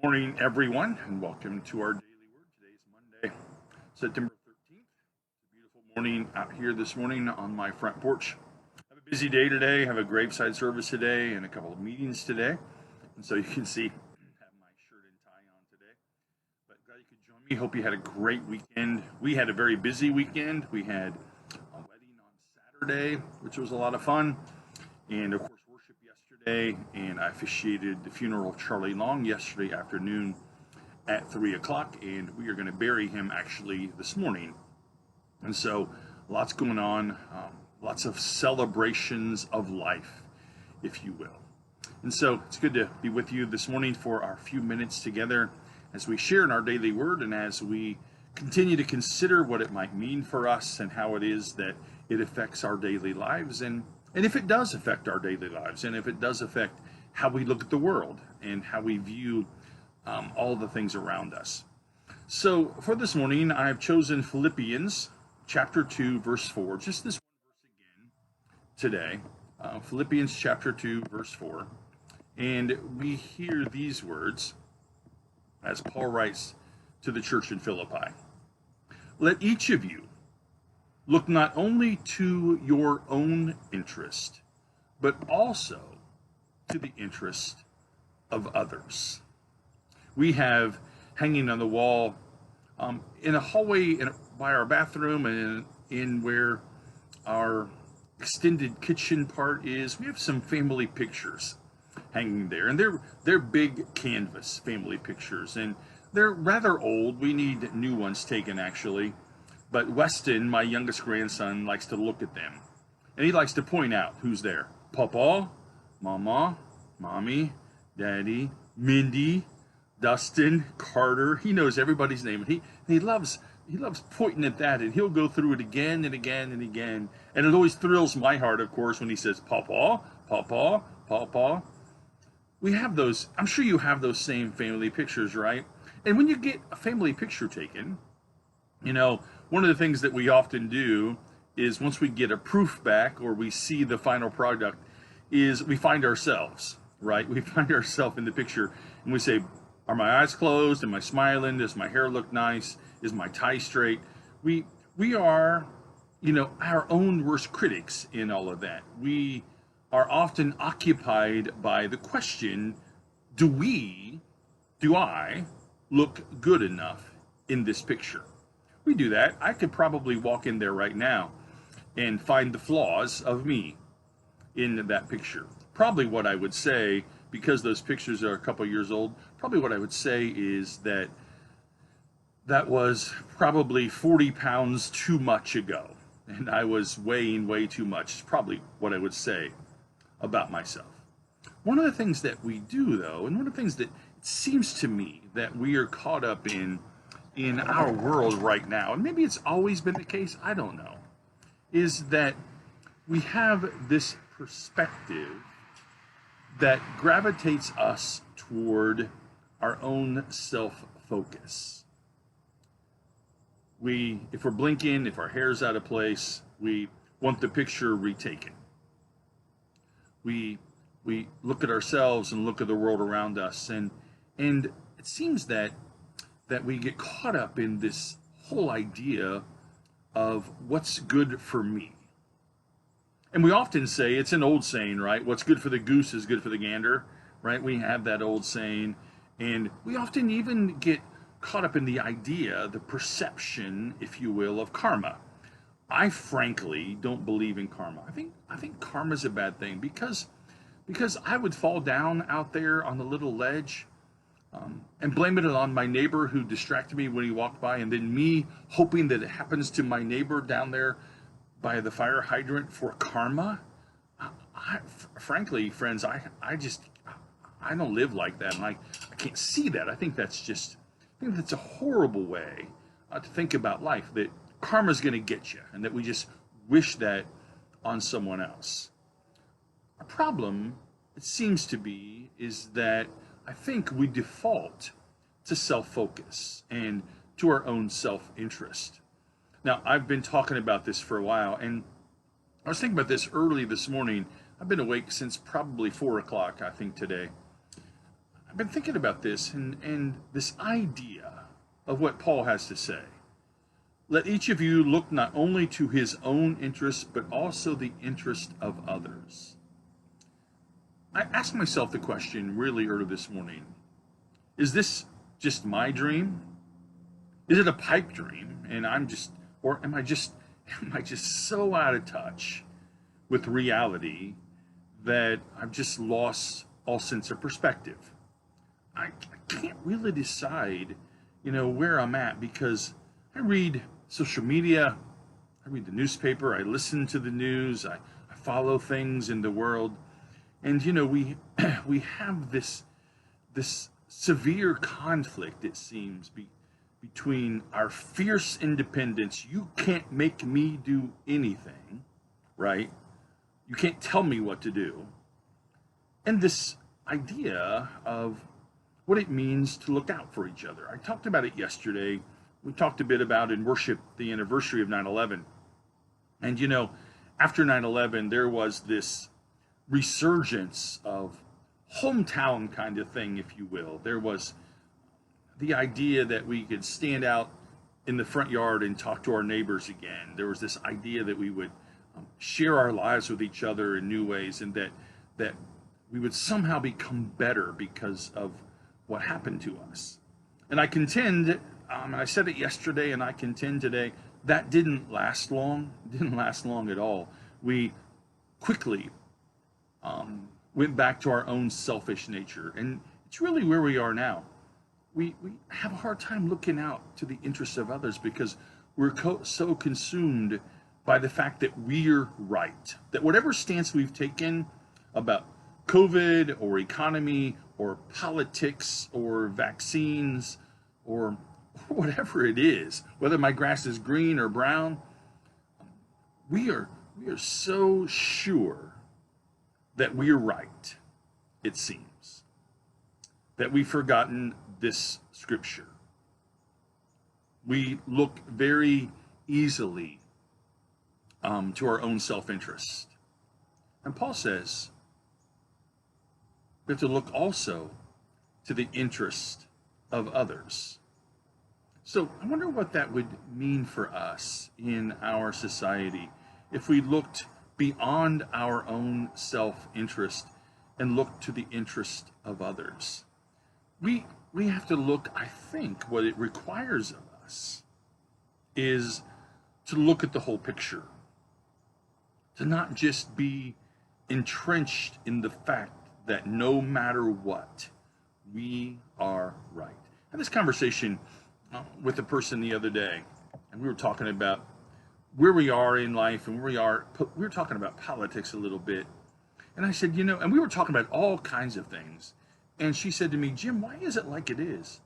Morning, everyone, and welcome to our daily word. Today's Monday, September 13th. It's a beautiful morning out here this morning on my front porch. I have a busy day today, have a graveside service today, and a couple of meetings today. And so you can see I have my shirt and tie on today. But glad you could join me. Hope you had a great weekend. We had a very busy weekend. We had a wedding on Saturday, which was a lot of fun. And of course, worship yesterday, and I officiated the funeral of Charlie Long yesterday afternoon at 3 o'clock, and we are going to bury him actually this morning. And so, lots going on, lots of celebrations of life, if you will. And so, it's good to be with you this morning for our few minutes together as we share in our daily word and as we continue to consider what it might mean for us and how it is that it affects our daily lives, and if it does affect our daily lives, and if it does affect how we look at the world and how we view all the things around us. So for this morning, I've chosen Philippians chapter 2, verse 4, just this one verse again today. Philippians chapter 2, verse 4. And we hear these words as Paul writes to the church in Philippi. Let each of you look not only to your own interest, but also to the interest of others. We have hanging on the wall in a hallway by our bathroom and in where our extended kitchen part is, we have some family pictures hanging there. And they're big canvas family pictures. And they're rather old. We need new ones taken, actually. But Weston, my youngest grandson, likes to look at them. And he likes to point out who's there. Papa, Mama, Mommy, Daddy, Mindy, Dustin, Carter. He knows everybody's name. And he loves pointing at that. And he'll go through it again and again and again. And it always thrills my heart, of course, when he says, Papa, Papa, Papa. We have those. I'm sure you have those same family pictures, right? And when you get a family picture taken, one of the things that we often do is once we get a proof back or we see the final product is we find ourselves, right? We find ourselves in the picture and we say, are my eyes closed? Am I smiling? Does my hair look nice? Is my tie straight? We are, our own worst critics in all of that. We are often occupied by the question, do I look good enough in this picture? We do that. I could probably walk in there right now and find the flaws of me in that picture. Probably what I would say, because those pictures are a couple years old, probably what I would say is that was probably 40 pounds too much ago. And I was weighing way too much. It's probably what I would say about myself. One of the things that we do, though, and one of the things that it seems to me that we are caught up in our world right now, and maybe it's always been the case, I don't know, is that we have this perspective that gravitates us toward our own self-focus. If we're blinking, if our hair's out of place, we want the picture retaken. We look at ourselves and look at the world around us, and it seems that we get caught up in this whole idea of what's good for me. And we often say, it's an old saying, right? What's good for the goose is good for the gander, right? We have that old saying. And we often even get caught up in the idea, the perception, if you will, of karma. I frankly don't believe in karma. I think karma's a bad thing because I would fall down out there on the little ledge and blame it on my neighbor who distracted me when he walked by, and then me hoping that it happens to my neighbor down there by the fire hydrant for karma. Frankly, friends, I don't live like that, and I can't see that. I think that's a horrible way to think about life, that karma's going to get you, and that we just wish that on someone else. Our problem, it seems to be, is that I think we default to self-focus and to our own self-interest. Now, I've been talking about this for a while, and I was thinking about this early this morning. I've been awake since probably 4 o'clock, I think, today. I've been thinking about this and this idea of what Paul has to say. Let each of you look not only to his own interest, but also the interest of others. I asked myself the question really early this morning. Is this just my dream? Is it a pipe dream? And am I just so out of touch with reality that I've just lost all sense of perspective? I can't really decide, where I'm at, because I read social media, I read the newspaper, I listen to the news, I follow things in the world, and we have this severe conflict, it seems, between our fierce independence. You can't make me do anything, right? You can't tell me what to do. And this idea of what it means to look out for each other. I talked about it yesterday. We talked a bit about in worship the anniversary of 9/11. And after 9/11, there was this resurgence of hometown kind of thing, if you will. There was the idea that we could stand out in the front yard and talk to our neighbors again. There was this idea that we would share our lives with each other in new ways, and that we would somehow become better because of what happened to us. And I contend, and I said it yesterday and I contend today, that didn't last long. It didn't last long at all. We quickly went back to our own selfish nature. And it's really where we are now. We have a hard time looking out to the interests of others because we're so consumed by the fact that we're right. That whatever stance we've taken about COVID or economy or politics or vaccines or whatever it is, whether my grass is green or brown, we are so sure that we're right, it seems, that we've forgotten this scripture. We look very easily to our own self-interest. And Paul says we have to look also to the interest of others. So I wonder what that would mean for us in our society if we looked beyond our own self-interest and looked to the interest of others. We have to look, I think, what it requires of us is to look at the whole picture, to not just be entrenched in the fact that no matter what, we are right. I had this conversation with a person the other day, and we were talking about where we are in life and we were talking about politics a little bit. And I said, and we were talking about all kinds of things. And she said to me, Jim, why is it like it is?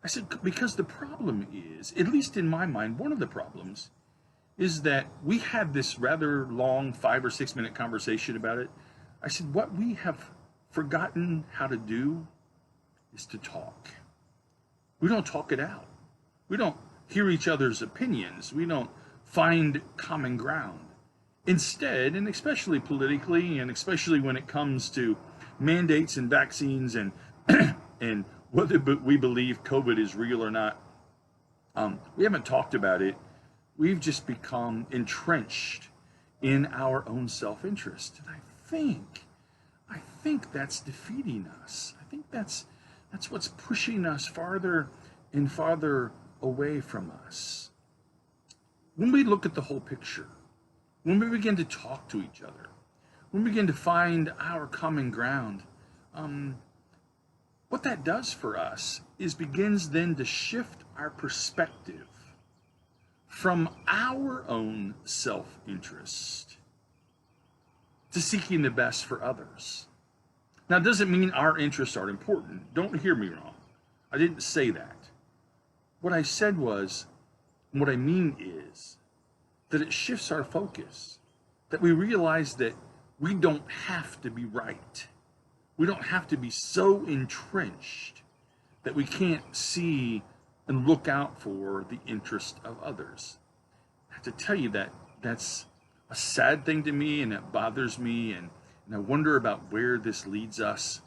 I said, because the problem is, at least in my mind, one of the problems is that we had this rather long 5 or 6 minute conversation about it. I said, what we have forgotten how to do is to talk. We don't talk it out. We don't hear each other's opinions. We don't find common ground. Instead, and especially politically, and especially when it comes to mandates and vaccines and and whether we believe COVID is real or not, we haven't talked about it. We've just become entrenched in our own self-interest. And I think that's defeating us. I think that's what's pushing us farther and farther away from us. When we look at the whole picture, when we begin to talk to each other, when we begin to find our common ground, what that does for us is begins then to shift our perspective from our own self-interest to seeking the best for others. Now, it doesn't mean our interests aren't important. Don't hear me wrong. I didn't say that. What I said was, what I mean is, that it shifts our focus, that we realize that we don't have to be right. We don't have to be so entrenched that we can't see and look out for the interest of others. I have to tell you that that's a sad thing to me, and it bothers me, and I wonder about where this leads us.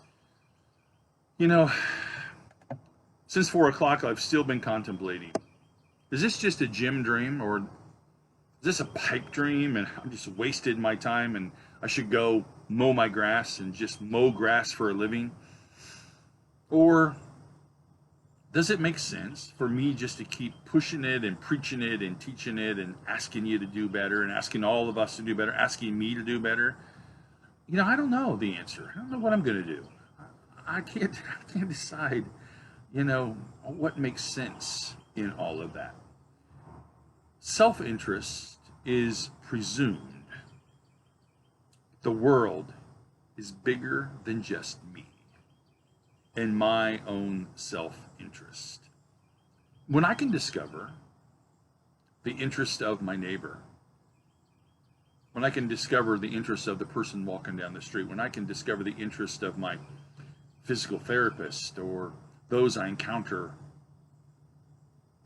You know, since 4 o'clock, I've still been contemplating. Is this just a gym dream, or is this a pipe dream and I'm just wasted my time and I should go mow my grass and just mow grass for a living? Or does it make sense for me just to keep pushing it and preaching it and teaching it and asking you to do better and asking all of us to do better, asking me to do better? I don't know the answer. I don't know what I'm going to do. I can't decide, what makes sense in all of that. Self-interest is presumed. The world is bigger than just me and my own self-interest. When I can discover the interest of my neighbor, when I can discover the interest of the person walking down the street, when I can discover the interest of my physical therapist or those I encounter,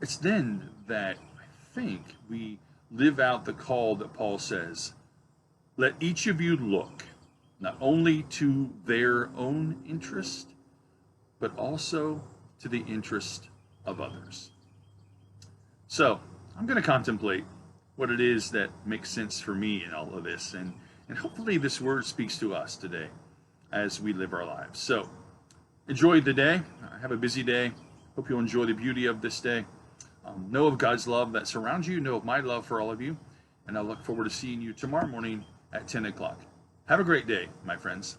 it's then that I think we live out the call that Paul says, let each of you look not only to their own interest, but also to the interest of others. So I'm going to contemplate what it is that makes sense for me in all of this. And hopefully this word speaks to us today as we live our lives. So enjoy the day. Have a busy day. Hope you'll enjoy the beauty of this day. Know of God's love that surrounds you. Know of my love for all of you. And I look forward to seeing you tomorrow morning at 10 o'clock. Have a great day, my friends.